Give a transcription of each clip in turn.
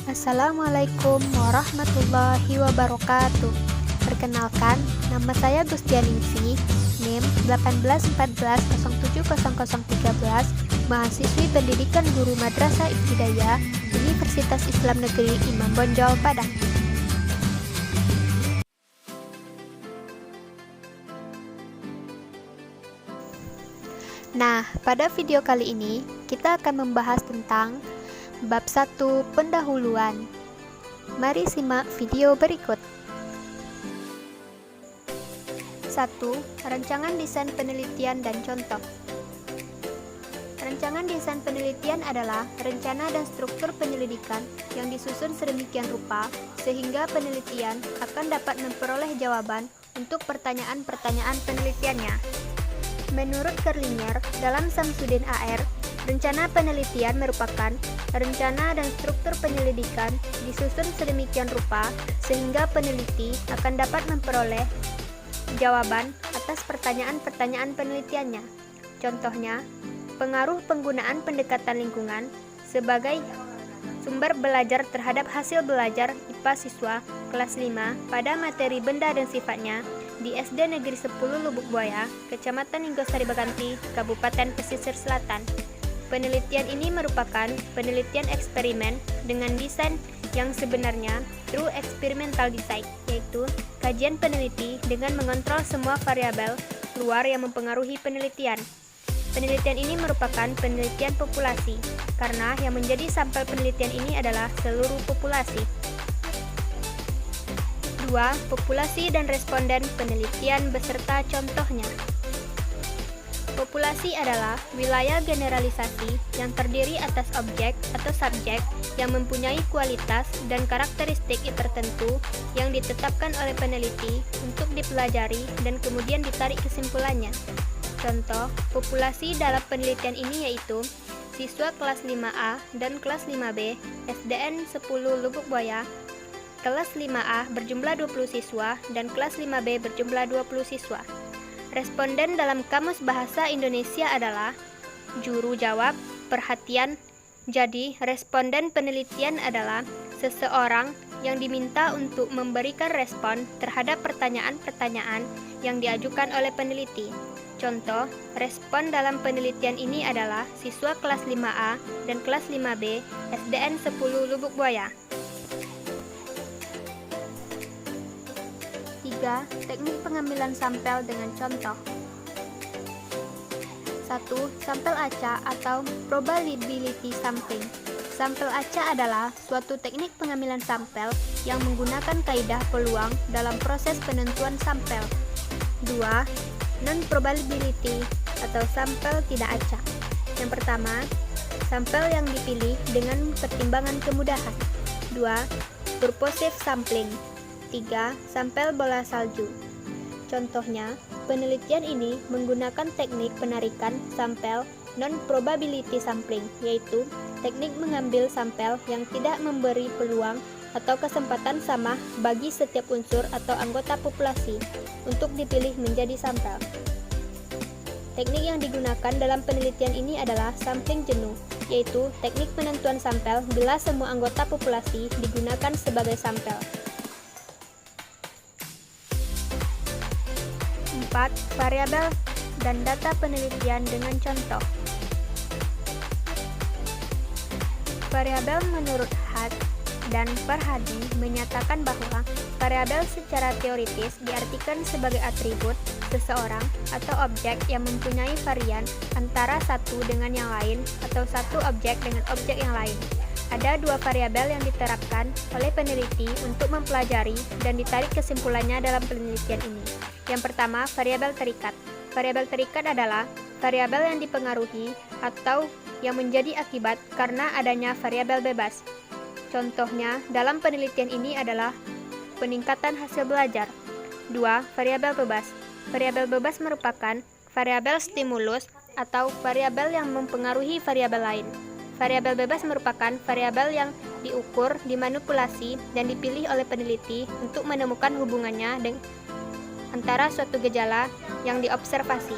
Assalamualaikum warahmatullahi wabarakatuh. Perkenalkan, nama saya Gustianingsih, NIM 1814070013, mahasiswi Pendidikan Guru Madrasah Ibtidaiyah, Universitas Islam Negeri Imam Bonjol, Padang. Nah, pada video kali ini kita akan membahas tentang Bab 1 Pendahuluan. Mari simak video berikut. 1. Rancangan desain penelitian dan contoh. Rancangan desain penelitian adalah rencana dan struktur penyelidikan yang disusun sedemikian rupa sehingga penelitian akan dapat memperoleh jawaban untuk pertanyaan-pertanyaan penelitiannya. Menurut Kerlinger, dalam Samsudin AR, rencana penelitian merupakan rencana dan struktur penyelidikan disusun sedemikian rupa sehingga peneliti akan dapat memperoleh jawaban atas pertanyaan-pertanyaan penelitiannya. Contohnya, pengaruh penggunaan pendekatan lingkungan sebagai sumber belajar terhadap hasil belajar IPA siswa kelas 5 pada materi benda dan sifatnya di SD Negeri 10 Lubuk Buaya, Kecamatan Inggosari Bakanti, Kabupaten Pesisir Selatan. Penelitian ini merupakan penelitian eksperimen dengan desain yang sebenarnya true experimental design, yaitu kajian peneliti dengan mengontrol semua variabel luar yang mempengaruhi penelitian. Penelitian ini merupakan penelitian populasi, karena yang menjadi sampel penelitian ini adalah seluruh populasi. 2. Populasi dan responden penelitian beserta contohnya. Populasi adalah wilayah generalisasi yang terdiri atas objek atau subjek yang mempunyai kualitas dan karakteristik tertentu yang ditetapkan oleh peneliti untuk dipelajari dan kemudian ditarik kesimpulannya. Contoh, populasi dalam penelitian ini yaitu siswa kelas 5A dan kelas 5B SDN 10 Lubuk Buaya. Kelas 5A berjumlah 20 siswa dan kelas 5B berjumlah 20 siswa. Responden dalam Kamus Bahasa Indonesia adalah juru jawab, perhatian. Jadi, responden penelitian adalah seseorang yang diminta untuk memberikan respon terhadap pertanyaan-pertanyaan yang diajukan oleh peneliti. Contoh, respon dalam penelitian ini adalah siswa kelas 5A dan kelas 5B SDN 10 Lubuk Buaya. 3. Teknik pengambilan sampel dengan contoh. 1. Sampel acak atau probability sampling. Sampel acak adalah suatu teknik pengambilan sampel yang menggunakan kaidah peluang dalam proses penentuan sampel. 2. Non-probability atau sampel tidak acak. Yang pertama, sampel yang dipilih dengan pertimbangan kemudahan. 2. Purposive sampling. 3. Sampel bola salju. Contohnya, penelitian ini menggunakan teknik penarikan sampel non-probability sampling, yaitu teknik mengambil sampel yang tidak memberi peluang atau kesempatan sama bagi setiap unsur atau anggota populasi untuk dipilih menjadi sampel. Teknik yang digunakan dalam penelitian ini adalah sampling jenuh, yaitu teknik penentuan sampel bila semua anggota populasi digunakan sebagai sampel. 4. Variabel dan data penelitian dengan contoh. Variabel menurut Hatt dan Farhadi menyatakan bahwa variabel secara teoritis diartikan sebagai atribut seseorang atau objek yang mempunyai varian antara satu dengan yang lain atau satu objek dengan objek yang lain. Ada dua variabel yang diterapkan oleh peneliti untuk mempelajari dan ditarik kesimpulannya dalam penelitian ini. Yang pertama, variabel terikat. Variabel terikat adalah variabel yang dipengaruhi atau yang menjadi akibat karena adanya variabel bebas. Contohnya dalam penelitian ini adalah peningkatan hasil belajar. 2. Variabel bebas. Variabel bebas merupakan variabel stimulus atau variabel yang mempengaruhi variabel lain. Variabel bebas merupakan variabel yang diukur, dimanipulasi, dan dipilih oleh peneliti untuk menemukan hubungannya antara suatu gejala yang diobservasi.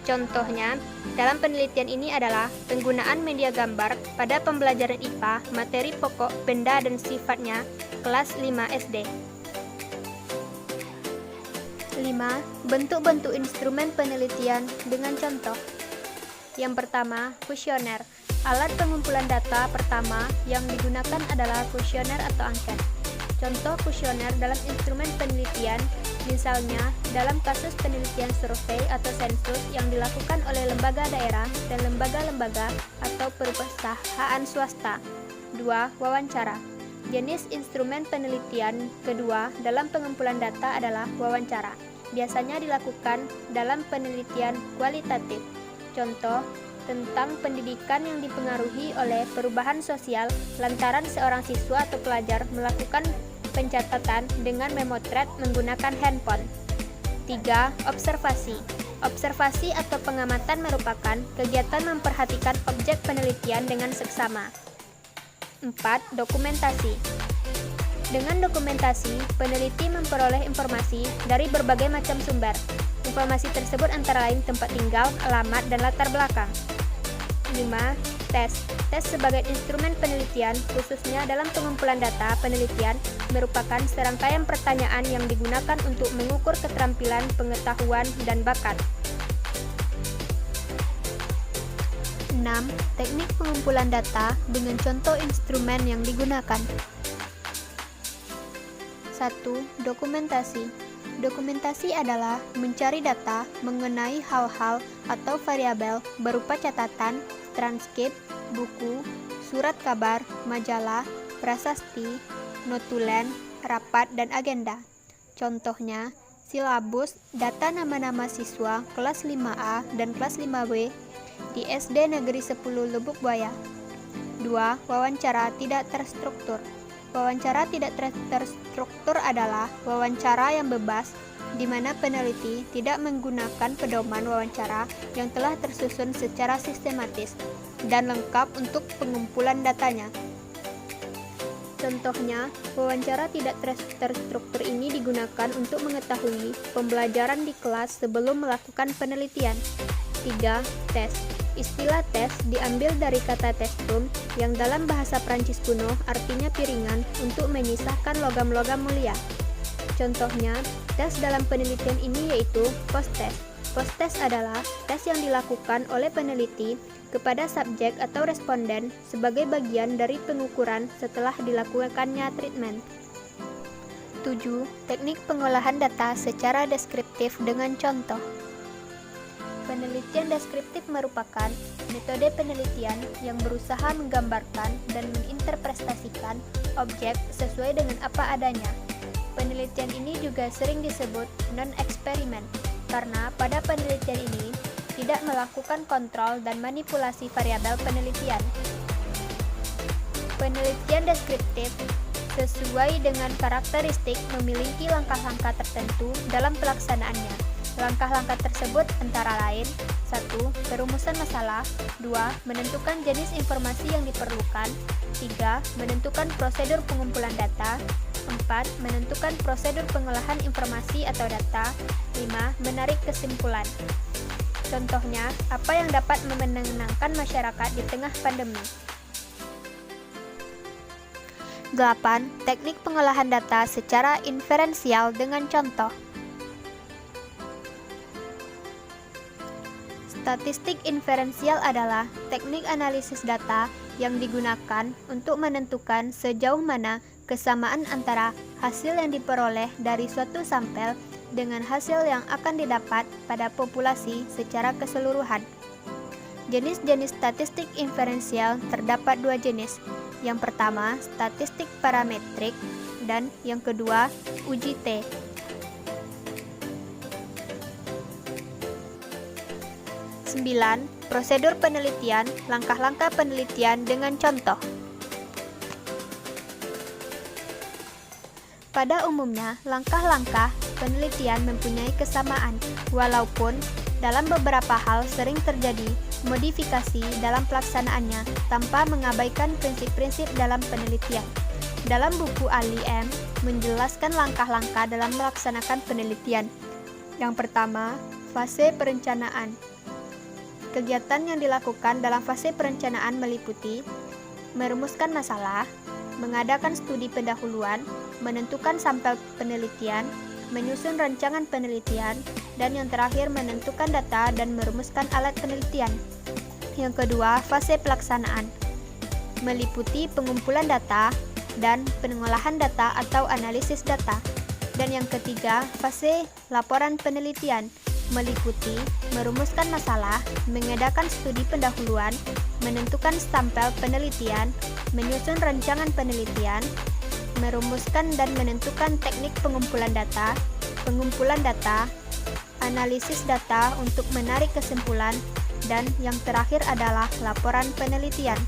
Contohnya, dalam penelitian ini adalah penggunaan media gambar pada pembelajaran IPA, materi pokok, benda dan sifatnya, kelas 5 SD. 5. Bentuk-bentuk instrumen penelitian dengan contoh. Yang pertama, kuesioner. Alat pengumpulan data pertama yang digunakan adalah kuesioner atau angket. Contoh kuesioner dalam instrumen penelitian, misalnya dalam kasus penelitian survei atau sensus yang dilakukan oleh lembaga daerah dan lembaga-lembaga atau perusahaan swasta. 2. Wawancara. Jenis instrumen penelitian kedua dalam pengumpulan data adalah wawancara. Biasanya dilakukan dalam penelitian kualitatif. Contoh, tentang pendidikan yang dipengaruhi oleh perubahan sosial lantaran seorang siswa atau pelajar melakukan pencatatan dengan memotret menggunakan handphone. 3. Observasi. Observasi atau pengamatan merupakan kegiatan memperhatikan objek penelitian dengan seksama. 4. Dokumentasi. Dengan dokumentasi, peneliti memperoleh informasi dari berbagai macam sumber. Informasi tersebut antara lain tempat tinggal, alamat, dan latar belakang. 5. Tes. Tes sebagai instrumen penelitian, khususnya dalam pengumpulan data penelitian, merupakan serangkaian pertanyaan yang digunakan untuk mengukur keterampilan, pengetahuan, dan bakat. 6. Teknik pengumpulan data dengan contoh instrumen yang digunakan. 1. Dokumentasi. Dokumentasi adalah mencari data mengenai hal-hal atau variabel berupa catatan, transkrip, buku, surat kabar, majalah, prasasti, notulen, rapat, dan agenda. Contohnya, silabus, data nama-nama siswa kelas 5A dan kelas 5B di SD Negeri 10 Lubuk Buaya. 2. Wawancara tidak terstruktur. Wawancara tidak terstruktur adalah wawancara yang bebas, di mana peneliti tidak menggunakan pedoman wawancara yang telah tersusun secara sistematis dan lengkap untuk pengumpulan datanya. Contohnya, wawancara tidak terstruktur ini digunakan untuk mengetahui pembelajaran di kelas sebelum melakukan penelitian. 3. Tes. Istilah tes diambil dari kata testum yang dalam bahasa Prancis kuno artinya piringan untuk menyisahkan logam-logam mulia. Contohnya, tes dalam penelitian ini yaitu post-test. Post-test adalah tes yang dilakukan oleh peneliti kepada subjek atau responden sebagai bagian dari pengukuran setelah dilakukannya treatment. 7. Teknik pengolahan data secara deskriptif dengan contoh. Penelitian deskriptif merupakan metode penelitian yang berusaha menggambarkan dan menginterpretasikan objek sesuai dengan apa adanya. Penelitian ini juga sering disebut non-eksperimen, karena pada penelitian ini tidak melakukan kontrol dan manipulasi variabel penelitian. Penelitian deskriptif sesuai dengan karakteristik memiliki langkah-langkah tertentu dalam pelaksanaannya. Langkah-langkah tersebut antara lain 1. Perumusan masalah. 2. Menentukan jenis informasi yang diperlukan. 3. Menentukan prosedur pengumpulan data. 4. Menentukan prosedur pengolahan informasi atau data. 5. Menarik kesimpulan. Contohnya, apa yang dapat menenangkan masyarakat di tengah pandemi. 8. Teknik pengolahan data secara inferensial dengan contoh. Statistik inferensial adalah teknik analisis data yang digunakan untuk menentukan sejauh mana kesamaan antara hasil yang diperoleh dari suatu sampel dengan hasil yang akan didapat pada populasi secara keseluruhan. Jenis-jenis statistik inferensial terdapat dua jenis. Yang pertama, statistik parametrik, dan yang kedua, uji T. 9. Prosedur penelitian, langkah-langkah penelitian dengan contoh. Pada umumnya, langkah-langkah penelitian mempunyai kesamaan, walaupun dalam beberapa hal sering terjadi modifikasi dalam pelaksanaannya tanpa mengabaikan prinsip-prinsip dalam penelitian. Dalam buku Ali M. menjelaskan langkah-langkah dalam melaksanakan penelitian. Yang pertama, fase perencanaan. Kegiatan yang dilakukan dalam fase perencanaan meliputi merumuskan masalah, mengadakan studi pendahuluan, menentukan sampel penelitian, menyusun rancangan penelitian, dan yang terakhir menentukan data dan merumuskan alat penelitian. Yang kedua, fase pelaksanaan meliputi pengumpulan data dan pengolahan data atau analisis data. Dan yang ketiga, fase laporan penelitian meliputi merumuskan masalah, mengadakan studi pendahuluan, menentukan sampel penelitian, menyusun rancangan penelitian, merumuskan dan menentukan teknik pengumpulan data, analisis data untuk menarik kesimpulan, dan yang terakhir adalah laporan penelitian.